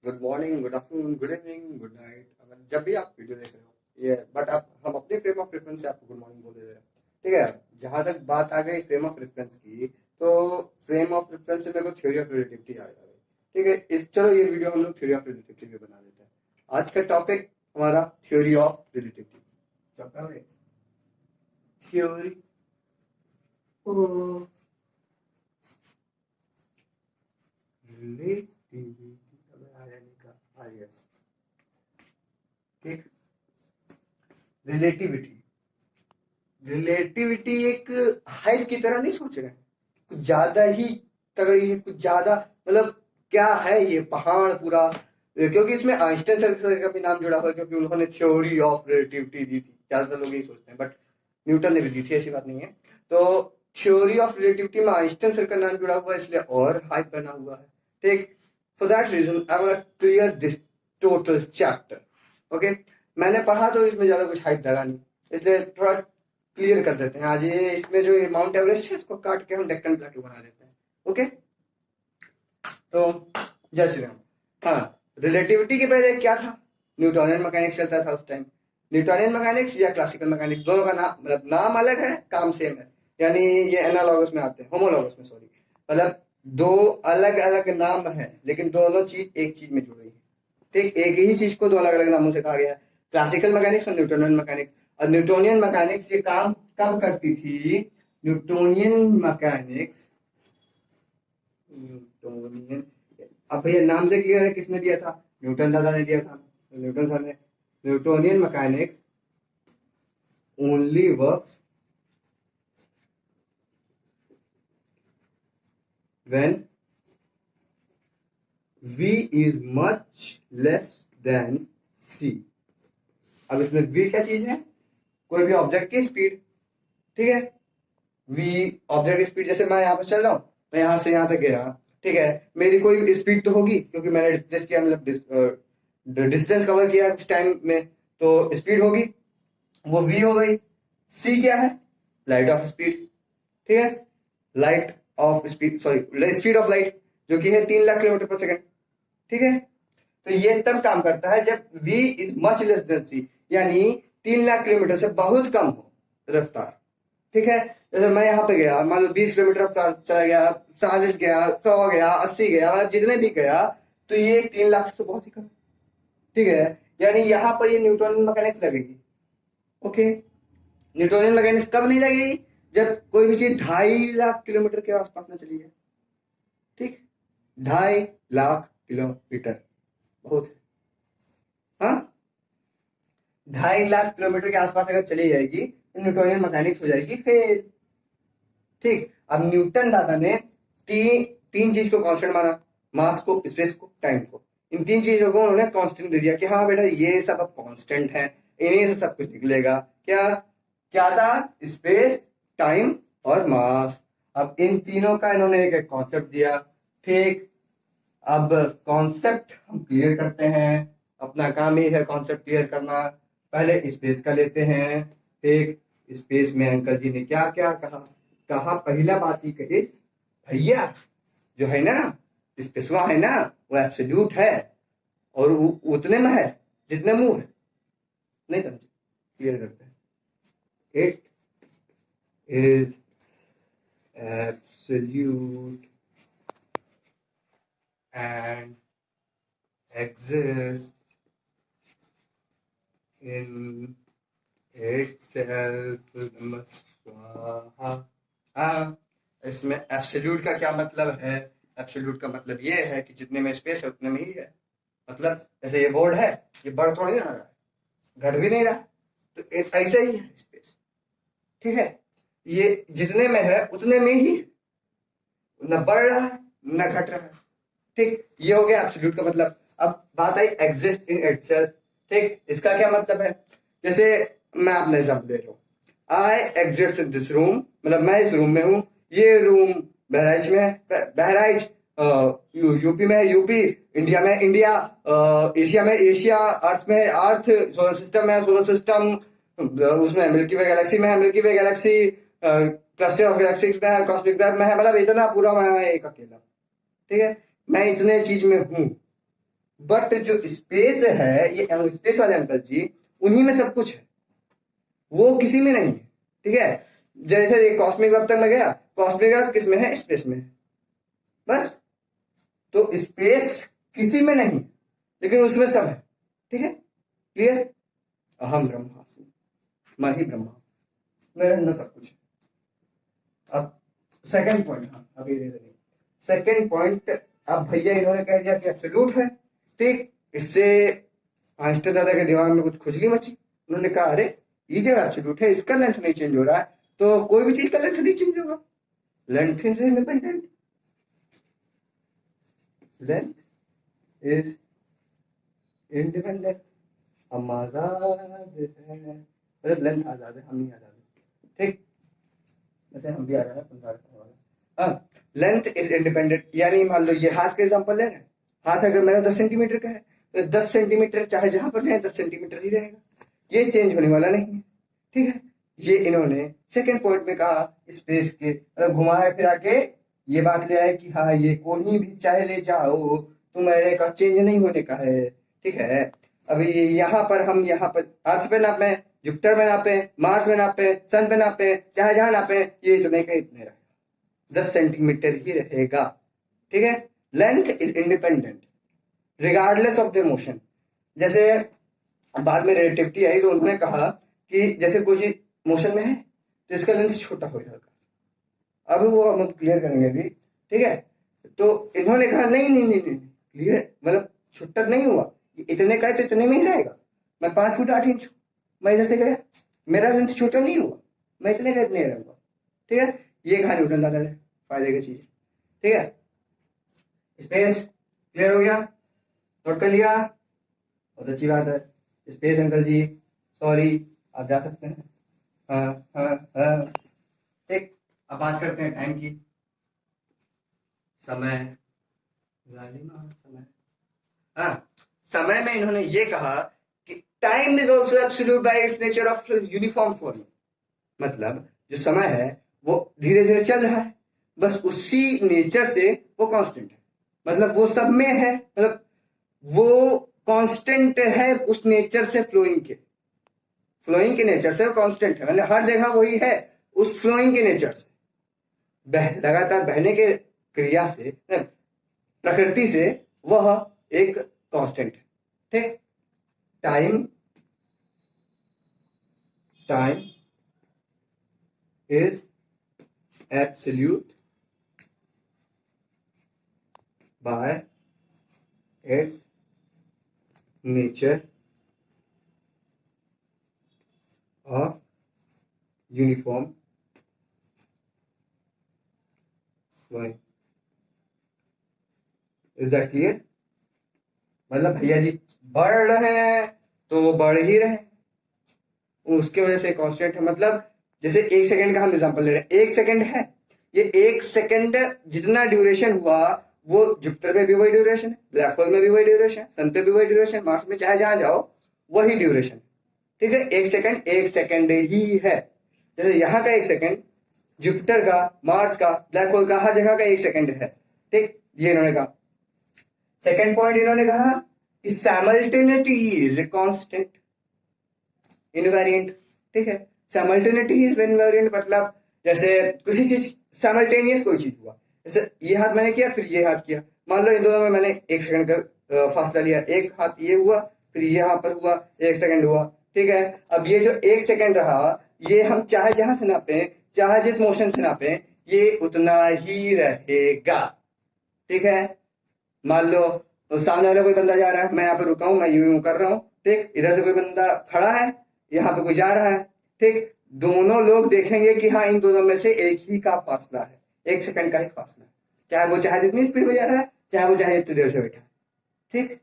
Good morning, good afternoon, good evening, good night. जब भी आप वीडियो देख रहे हो ये, बट अब हम अपने फ्रेम ऑफ रेफरेंस से आपको गुड मॉर्निंग बोल दे रहे हैं। ठीक है। जहां तक बात आ गई फ्रेम ऑफ रेफरेंस की, तो फ्रेम ऑफ रेफरेंस से मेरे को थ्योरी ऑफ रिलेटिविटी याद आ गई। ठीक है, इस चलो ये वीडियो हम लोग थ्योरी ऑफ रिलेटिविटी में बना देते हैं। आज का टॉपिक हमारा theory of relativity. Chapter theory of relativity. ठीक। रिलेटिविटी रिलेटिविटी एक हाइट की तरह नहीं सोच रहे हैं, कुछ ज्यादा ही तगड़ी है, कुछ ज्यादा मतलब क्या है ये पहाड़ पूरा। क्योंकि इसमें आइंस्टाइन सर का भी नाम जुड़ा हुआ है, क्योंकि उन्होंने थ्योरी ऑफ रिलेटिविटी दी थी। ज्यादातर लोग यही सोचते हैं, बट न्यूटन ने भी दी थी, ऐसी बात नहीं है। तो थ्योरी ऑफ रिलेटिविटी में आइंस्टाइन सर का नाम जुड़ा हुआ है, इसलिए और हाइप बना हुआ है। ठीक। For that reason I want clear this total chapter. Okay. मैंने पढ़ा तो इसमें ज्यादा कुछ हाइप लगा नहीं, इसलिए थोड़ा क्लियर कर देते हैं। आज ये इसमें जो ये माउंट एवरेस्ट है, इसको काट के हम डेक्कन प्लेटू बना देते हैं। ओके। तो जय श्री राम। हाँ, रिलेटिविटी के पहले क्या था? न्यूटोनियन मैकेनिक्स चलता था उस टाइम। न्यूटोनियन मैकेनिक्स या क्लासिकल मैकेनिक्स, दोनों का नाम मतलब नाम अलग है, काम सेम है। यानी ये एनालॉगस में आते हैं, होमोलॉगस में, सॉरी। मतलब दो अलग अलग नाम है, लेकिन दोनों चीज एक चीज में जुड़ रही है। ठीक, एक ही चीज को दो अलग अलग नामों से कहा गया है, क्लासिकल मैकेनिक्स और न्यूटोनियन मैकेनिक्स। और न्यूटोनियन मैकेनिक्स ये काम कब करती थी? न्यूटोनियन मैकेनिक्स न्यूटोनियन अब भैया नाम से क्लियर है, किसने दिया था? न्यूटन दादा ने दिया था, न्यूटन सर ने। Newtonian mechanics only works when v is much less than c। अब इसमें v क्या चीज है? कोई भी ऑब्जेक्ट की स्पीड। ठीक है। v ऑब्जेक्ट की स्पीड, जैसे मैं यहाँ पर चल रहा हूँ, मैं यहाँ से यहाँ तक गया। ठीक है, मेरी कोई स्पीड तो होगी, क्योंकि मैंने डिस्टेंस किया, मतलब डिस्टेंस कवर किया कुछ टाइम में, तो स्पीड होगी, वो v हो गई। c क्या है? Light of speed. ठीक है, light of speed, sorry speed of light, जो कि है 3 लाख किलोमीटर पर सेकंड। ठीक है। तो ये तब काम करता है जब v is much less than c, यानी 3 लाख किलोमीटर से बहुत कम हो रफ्तार। ठीक है। जैसे मैं यहाँ पे गया, मान लो 20 किलोमीटर रफ्तार चला गया, 40 गया, 100 गया, 80 गया, मतलब जितने भी गया, तो ये 3 लाख से तो बहुत ही कम। ठीक है, यानी यहाँ पर ये न्यूटन मैकेनिक्स लगेगी। ओके। न्यूटोनियन मैकेनिक्स कब नहीं लगेगी? जब कोई भी चीज 2.5 लाख किलोमीटर के आसपास में चली है। ठीक, 2.5 लाख किलोमीटर बहुत है। हाँ, 2.5 लाख किलोमीटर के आसपास अगर चली जाएगी तो न्यूटोनियन मैकेनिक्स हो जाएगी फेल। ठीक। अब न्यूटन दादा ने तीन चीज को कांस्टेंट माना, मास को, स्पेस को, टाइम को। इन तीन चीजों को उन्होंने कांस्टेंट दे दिया कि हाँ बेटा ये सब अब कांस्टेंट है, इन्हीं से सब कुछ निकलेगा। क्या क्या था? स्पेस, टाइम और मास। अब इन तीनों का इन्होंने एक एक कॉन्सेप्ट दिया। ठीक। अब कॉन्सेप्ट हम क्लियर करते हैं, अपना काम ही है कॉन्सेप्ट क्लियर करना। पहले स्पेस का लेते हैं। ठीक। स्पेस में अंकल जी ने क्या क्या कहा पहला बात ही कही, भैया जो है ना, स्पेसवा है ना, वो एब्सोल्यूट है, और वो उतने में है जितने मुंह है। नहीं समझे? क्लियर करते हैं। It is absolute and exists in itself। इसमें एब्सोल्यूट का क्या मतलब है? एब्सोल्यूट का मतलब ये है कि जितने में स्पेस है उतने में ही है। मतलब जैसे ये बोर्ड है, ये बढ़ थोड़ा नहीं रहा है, घट भी नहीं रहा, तो ऐसे ही है स्पेस। ठीक है, ये जितने में है उतने में ही, न बढ़ रहा है न घट रहा है। ठीक, ये हो गया एब्सोल्यूट का मतलब। अब बात आई एग्जिस्ट इन इटसेल्फ। ठीक, इसका क्या मतलब है? जैसे मैं अपने एग्जाम्पल दे रहा हूँ, I exist in this room, मतलब मैं इस रूम में हूँ। ये रूम बहराइच में है, बहराइच यूपी में है, यूपी इंडिया में, इंडिया एशिया में, एशिया अर्थ में है, अर्थ सोलर सिस्टम में है, सोलर सिस्टम उसमें मिल्की वे गैलेक्सी में है, milky way Galaxy cluster of galaxies में है, कॉस्मिक वेब में है, मतलब इतना पूरा मैं एक अकेला। ठीक है, मैं इतने चीज में हूं। बट जो स्पेस है, ये स्पेस वाले अंकल जी, उन्हीं में सब कुछ है, वो किसी में नहीं है। ठीक है, जैसे ये कॉस्मिक वेब तक मैं गया, कॉस्मिक वेब किस में है? स्पेस में है, बस। तो स्पेस किसी में नहीं, लेकिन उसमें सब है। ठीक है, क्लियर? अहम ब्रह्मास्मि, मैं ही ब्रह्मा, मेरे अंदर सब कुछ है। अब सेकंड पॉइंट, हाँ अभी सेकंड पॉइंट, अब भैया इन्होंने कह दिया कि एब्सोल्यूट है। ठीक, इससे आइंस्टाइन दादा के दिमाग में कुछ खुजली मची। उन्होंने कहा अरे ये जो एब्सोल्यूट है, इसका लेंथ नहीं चेंज हो रहा है, तो कोई भी चीज का लेंथ नहीं चेंज होगा। Length is independent, length is independent. हम आजाद है, मतलब लेंथ आजाद है, हम नहीं आजाद है। ठीक, वैसे हम भी आजाद है, हाँ। लेंथ इज इंडिपेंडेंट, यानी मान लो ये हाथ का एग्जांपल ले रहे हैं, हाथ अगर मेरा 10 सेंटीमीटर का है, तो 10 सेंटीमीटर चाहे जहां पर जाए 10 सेंटीमीटर ही रहेगा, ये चेंज होने वाला नहीं है। ठीक है, ये इन्होंने सेकंड पॉइंट में कहा, स्पेस के मतलब घुमाए फिरा के ये बात ले आए कि हाँ ये कहीं भी चाहे ले जाओ, तुम्हारे का चेंज नहीं होने का है। ठीक है, अभी यहाँ पर हम यहाँ पर अर्थ पे नापे, जुपिटर में नापे, मार्स में नापे, सन पे नापे, चाहे जहां नापे, ये इतने का इतने रहेगा, 10 सेंटीमीटर ही रहेगा। ठीक है, length is independent regardless of the motion. जैसे बाद में रिलेटिविटी आई तो उन्होंने कहा कि जैसे कोई चीज मोशन में है तो इसका लेंथ छोटा हो जाएगा। अब वो हम क्लियर करेंगे अभी। ठीक है, तो इन्होंने कहा नहीं नहीं नहीं नहीं, क्लियर मतलब छोटा नहीं हुआ, इतने का है तो इतने में ही रहेगा। मैं 5 फुट 8 इंच हूँ, मैं इधर से गया, मेरा लेंथ छोटा नहीं हुआ, मैं इतने का इतने रहूंगा। ठीक है, ये कहा न्यूटन दादा ने, फायदे की चीज। ठीक है, स्पेस क्लियर हो गया, नोट कर लिया, बहुत अच्छी बात है। स्पेस अंकल जी सॉरी, आप जा सकते हैं। हाँ हाँ हाँ, ठीक। अब बात करते हैं टाइम की, समय, समय। हाँ, समय में इन्होंने ये कहा कि time is also absolute by its nature of uniform flowing. मतलब जो समय है वो धीरे धीरे चल रहा है, बस उसी नेचर से वो कांस्टेंट है। मतलब वो सब में है, मतलब वो कांस्टेंट है उस नेचर से, फ्लोइंग के नेचर से वो कांस्टेंट है, मतलब हर जगह वही है उस फ्लोइंग के नेचर से, लगातार बहने के क्रिया से, प्रकृति से वह एक कांस्टेंट है। ठीक, time time is absolute by its nature of uniform flowing. Is that clear? मतलब भैया जी बढ़ रहे हैं तो वो बढ़ ही रहे हैं, उसके वजह से कांस्टेंट है। मतलब जैसे 1 सेकंड का हम एग्जांपल ले रहे हैं, 1 सेकंड है, ये 1 सेकंड जितना ड्यूरेशन हुआ, वो जुपिटर में भी वही ड्यूरेशन है, ब्लैक होल में भी वही ड्यूरेशन, सन पे भी वही ड्यूरेशन, मार्स में चाहे जहां जाओ वही ड्यूरेशन। ठीक है, 1 सेकंड ही है। जैसे यहाँ का 1 सेकंड, जुपिटर का, मार्स का, ब्लैक होल का, हर जगह का 1 सेकंड है। ठीक, ये इन्होंने कहा। सेकंड पॉइंट इन्होंने कहा कि सैमल्टेनिटी इज ए कांस्टेंट इनवेरिएंट। ठीक है, साइमल्टेनिटी इज इनवेरिएंट, मतलब जैसे किसी चीज साइमल्टेनियस कोई चीज हुआ, जैसे ये हाथ मैंने किया फिर ये हाथ किया, मान लो इन दोनों में मैंने 1 सेकंड का फासला लिया, एक हाथ ये हुआ फिर ये यहाँ पर हुआ, 1 सेकंड हुआ। ठीक है, अब ये जो 1 सेकंड रहा, ये हम चाहे जहां से नापे, चाहे जिस मोशन से नापे, ये उतना ही रहेगा। ठीक है, मान लो तो सामने वाला कोई बंदा जा रहा है, मैं यहाँ पे रुका हूं, मैं यूं यूं कर रहा हूँ। ठीक, इधर से कोई बंदा खड़ा है, यहाँ पे कोई जा रहा है। ठीक, दोनों लोग देखेंगे कि हाँ इन दोनों में से एक ही का फासला है, 1 सेकंड का ही फासला है, चाहे वो चाहे जितनी स्पीड में जा रहा है, चाहे वो चाहे इतनी देर से बैठा है। ठीक,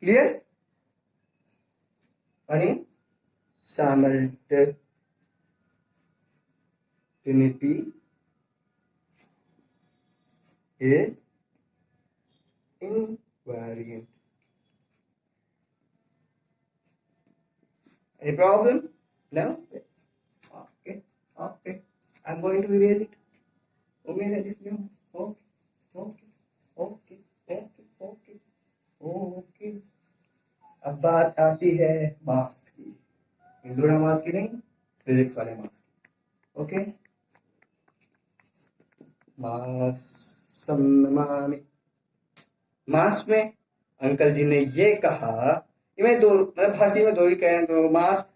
क्लियर? यानी साइमल्टेनिटी is invariant. Any problem? No? Okay. Okay. I'm going to erase it. उम्मीद है जिसमें okay okay okay okay okay okay अब बात आती है मास की, इंडोरा मास की नहीं, फिजिक्स वाले मास की। ओके, मास सम्मानित मास में अंकल जी ने ये कहा, मैं दो मतलब फांसी में दो ही कहे, दो मास,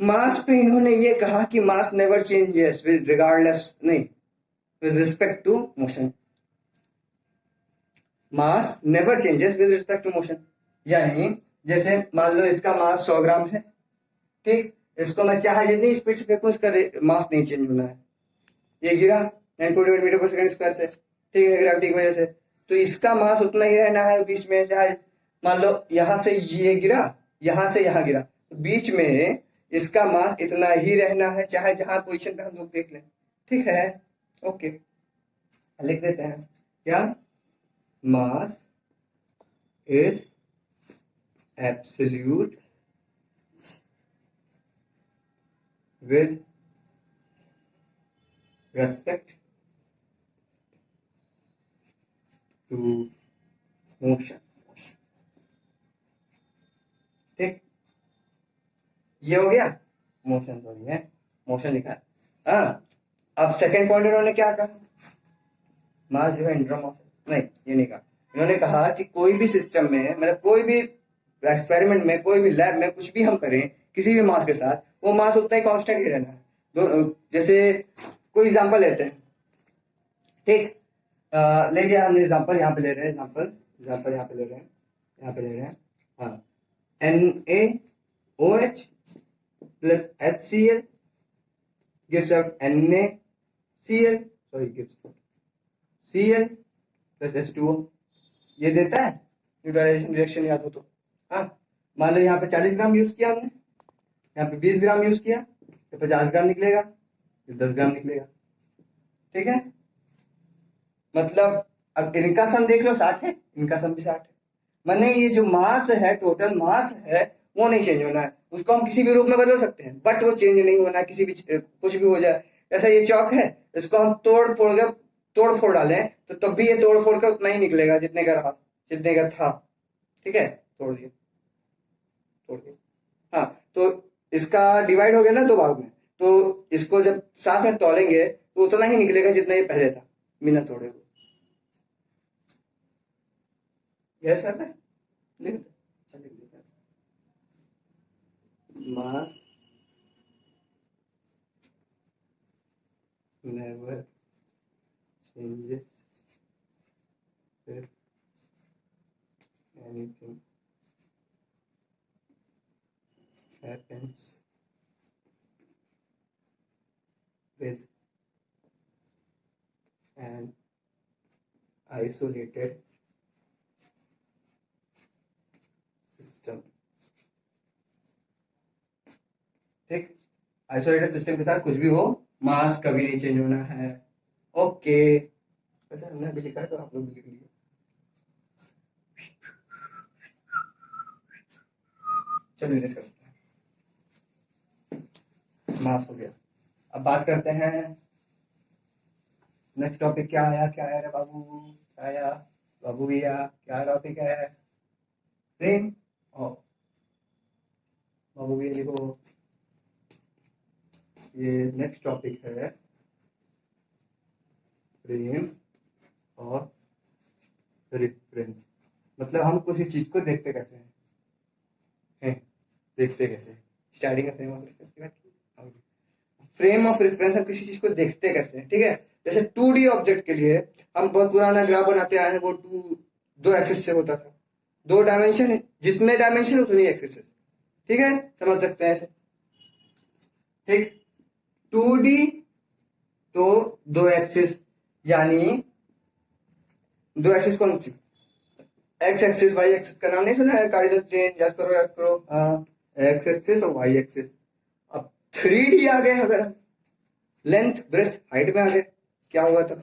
मास पे इन्होंने ये कहा कि mass never changes with regardless, नहीं, with respect to motion. Mass never changes with respect to motion, यानी जैसे मान लो इसका मास 100 ग्राम है, ठीक, इसको मैं चाहे जितनी स्पीड से फेंकूं इसका मास नहीं चेंज होना है। ये गिरा 9.1 मीटर पर सेकंड स्क्वायर से, ठीक है, ग्रेविटी की वजह से, तो इसका मास उतना ही रहना है बीच में, चाहे मान लो यहां से ये गिरा, यहां से यहां गिरा, तो बीच में इसका मास इतना ही रहना है, चाहे जहां पोजीशन पे हम लोग देख लें, ठीक है। ओके, लिख देते हैं क्या, mass is absolute with respect to motion, ठीक, ये हो गया मोशन, सॉरी है मोशन लिखा है। हाँ, अब सेकंड पॉइंट उन्होंने क्या कहा, मास जो है इंट्रामास, नहीं ये नहीं कहा, इन्होंने कहा कि कोई भी सिस्टम में, मतलब कोई भी एक्सपेरिमेंट में, कोई भी लैब में कुछ भी हम करें किसी भी मास के साथ, वो मास उतना ही कांस्टेंट ही रहना है। जैसे कोई एग्जांपल लेते हैं, ठीक, ले लिया हमने एग्जांपल, यहाँ पे ले रहे हैं एग्जांपल, एग्जांपल यहाँ पे ले रहे हैं, यहाँ पे ले रहे हैं, हाँ, NaOH plus HCl gives out NaCl, sorry gives Cl plus H2O, ये देता है न्यूट्रलाइजेशन रिएक्शन, याद हो तो। हाँ, मान लो यहाँ पे 40 ग्राम यूज किया हमने, यहाँ पे 20 ग्राम यूज किया, तो 50 ग्राम निकलेगा, 10 ग्राम निकलेगा, ठीक है। मतलब अब इनका सम देख लो 60 है, इनका सम भी 60 है, माने ये जो मास है, टोटल मास है, वो नहीं चेंज होना है, उसको हम किसी भी रूप में बदल सकते हैं, बट वो चेंज नहीं होना, किसी भी कुछ भी हो जाए। ऐसा ये चौक है, इसको हम तोड़ फोड़ डालें तो तब भी ये तोड़ फोड़ का उतना ही निकलेगा जितने का रहा, जितने का था, ठीक है, तोड़ दिया, तोड़ दिया। हाँ, तो इसका डिवाइड हो गया ना दो भाग में, तो इसको जब साथ में तोलेंगे तो उतना ही निकलेगा जितना ये पहले था बिना तोड़े हुए। यस सर, लिख दो, mass never changes if anything happens with an isolated system, ठीक, आइसोलेटेड सिस्टम के साथ कुछ भी हो, मास कभी नहीं चेंज होना है। ओके, वैसे हमने अभी लिखा है तो आप लोग भी लिख लीजिए। चलिए नेक्स्ट करते हैं, मास हो गया। अब बात करते हैं नेक्स्ट टॉपिक, क्या आया, क्या आया रे बाबू, क्या आया बाबू भैया, क्या टॉपिक है, फ्रेम ऑफ, बाबू भैया लिखो, ये नेक्स्ट टॉपिक है फ्रेम और रेफरेंस, मतलब हम किसी चीज को देखते कैसे हैं, देखते कैसे, स्टार्टिंग में फ्रेम ऑफ रेफरेंस की बात की, फ्रेम ऑफ रेफरेंस हम किसी चीज को देखते कैसे हैं, ठीक है। जैसे 2D ऑब्जेक्ट के लिए हम बहुत पुराना ग्राफ बनाते आए हैं, वो दो एक्सिस से होता था, दो डायमेंशन, जितने डायमेंशन उतनी एक्सिस, ठीक है, समझ सकते हैं ऐसे, ठीक। 2D तो दो एक्सिस, यानी दो एक्सिस कौन सी, एक्स एक्सिस वाई एक्सिस का नाम नहीं सुना है, कार्डिनल प्लेन, याद करो याद करो, हाँ, एक्स एक्सिस और वाई एक्सिस। अब 3D आ गए, अगर हम लेंथ ब्रेथ हाइट में आ गए, क्या होगा तब,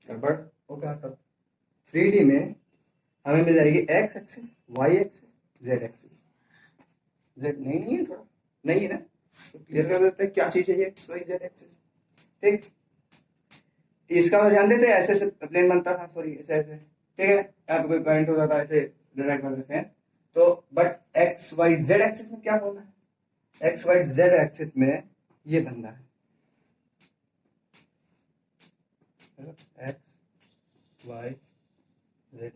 गड़बड़ होगा तब। 3D में हमें मिल जाएगी X axis, Y axis, Z axis, Z नहीं है, थोड़ा नहीं है ना, तो क्लियर कर देते हैं क्या चीज है ये एक्स वाई जेड एक्सिस, ठीक। इसका ध्यान देते हैं, ऐसे ऐसे प्लेन बनता था, सॉरी ऐसे ऐसे, ठीक है, यहाँ पे कोई पॉइंट हो जाता है, ऐसे डिराइव कर देते हैं, तो but X Y Z axis में क्या होना है, एक्स वाई जेड एक्सिस में ये बनना है X Y Z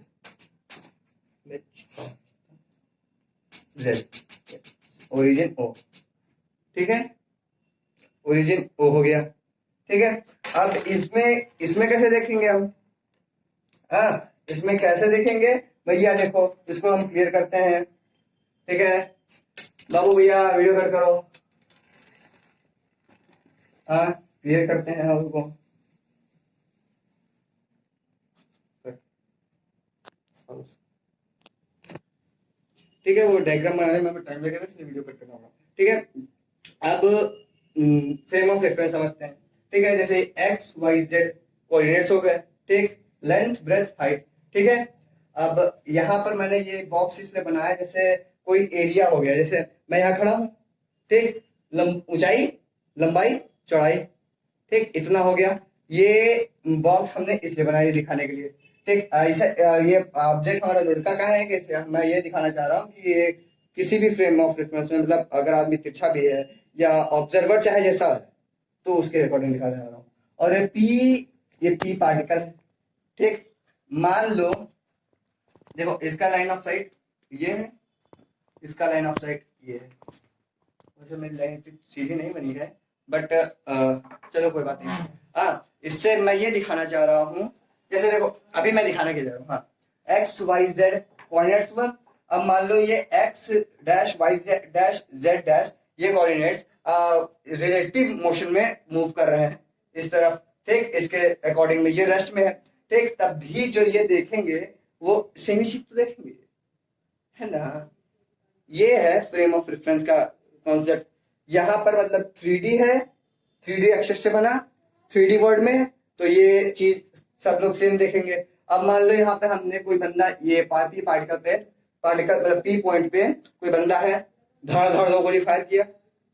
Z origin O, ठीक है, ओरिजिन ओ हो गया, ठीक है। अब इसमें इसमें कैसे देखेंगे हम, इसमें कैसे देखेंगे भैया, देखो इसको हम क्लियर करते हैं, ठीक है। बाबू भैया वीडियो कट करो, क्लियर करते हैं हम उसको, ठीक है। वो डायग्राम बनाने में टाइम लगेगा इसलिए वीडियो कट करना होगा, ठीक है। अब फ्रेम ऑफ रेफरेंस समझते हैं, ठीक है। जैसे एक्स वाई जेड कोऑर्डिनेट्स हो गए, ठीक, लेंथ ब्रेथ हाइट, ठीक है। अब यहाँ पर मैंने ये बॉक्स इसलिए बनाया जैसे कोई एरिया हो गया, जैसे मैं यहाँ खड़ा हूँ, ठीक, ऊंचाई लंबाई चौड़ाई, ठीक, इतना हो गया। ये बॉक्स हमने इसलिए बनाया दिखाने के लिए, ठीक। ऐसा ये ऑब्जेक्ट हमारा लड़का का है कि मैं ये दिखाना चाह रहा हूँ कि ये किसी भी फ्रेम ऑफ रेफरेंस में, मतलब अगर आदमी तिरछा भी है या ऑब्जर्वर चाहे जैसा है तो उसके अकॉर्डिंग दिखाना चाह रहा हूँ। और ये पी पार्टिकल है, ठीक। मान लो देखो इसका लाइन ऑफ साइट ये है, इसका लाइन ऑफ साइट ये है, वैसे मेरी लाइन सीधी नहीं बनी है बट चलो कोई बात नहीं। इससे मैं ये दिखाना चाह रहा हूँ, जैसे देखो अभी मैं दिखाने के जा रहा हूँ, X Y Z coordinates one. अब मान लो ये X dash Y dash Z dash ये कोऑर्डिनेट्स रिलेटिव मोशन में मूव कर रहे हैं इस तरफ, ठीक, इसके अकॉर्डिंग में ये रेस्ट में है, ठीक। तब भी जो ये देखेंगे वो सेमी शीट तो देखेंगे, है ना। ये है फ्रेम ऑफ रेफरेंस का कॉन्सेप्ट। यहाँ पर मतलब 3D है, 3D एक्सेस से बना 3D वर्ड में, तो ये चीज सब लोग सेम देखेंगे। अब मान लो यहाँ पे हमने कोई बंदा ये पी पार्टिकल पे मतलब पी पॉइंट पे कोई बंदा है, धड़ धड़ दो गोली फायर किया,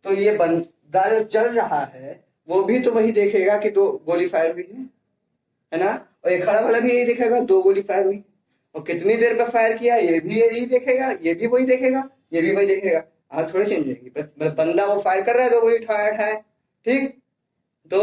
तो ये बंदा जो चल रहा है वो भी तो वही देखेगा कि दो गोली फायर हुई है ना। और ये खड़ा वाला भी यही देखेगा दो गोली फायर हुई, और कितनी देर पे फायर किया ये भी यही देखेगा, ये भी वही देखेगा, ये भी वही देखेगा। आज थोड़ी चेंज होगी, मतलब बंदा वो फायर कर रहा है, दो गोली ठाया ठाए, ठीक। तो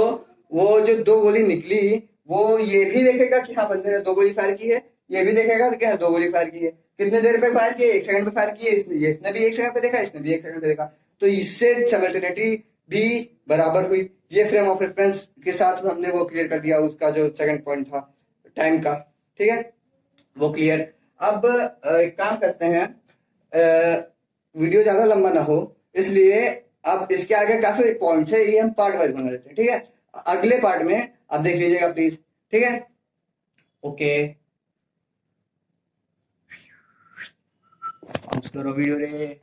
वो जो दो गोली निकली वो ये भी देखेगा कि हाँ बंदे ने दो गोली फायर की है, ये भी देखेगा कि हाँ दो गोली फायर की है, कितने देर पे फायर किए, 1 सेकंड पे फायर किए, इसने भी 1 सेकंड पे देखा, इसने भी 1 सेकंड पे देखा, तो इससे सिमिलरिटी भी बराबर हुई। ये फ्रेम ऑफ रेफरेंस के साथ हमने वो क्लियर कर दिया, उसका जो सेकंड पॉइंट था टाइम का, ठीक है, वो क्लियर। अब एक काम करते हैं, वीडियो ज्यादा लंबा ना हो इसलिए अब इसके आगे काफी पॉइंट्स है, ये हम पार्ट वाइज बना लेते हैं, ठीक है। अगले पार्ट में आप देख लीजिएगा प्लीज, ठीक है, ओके। करो वीडियो रे।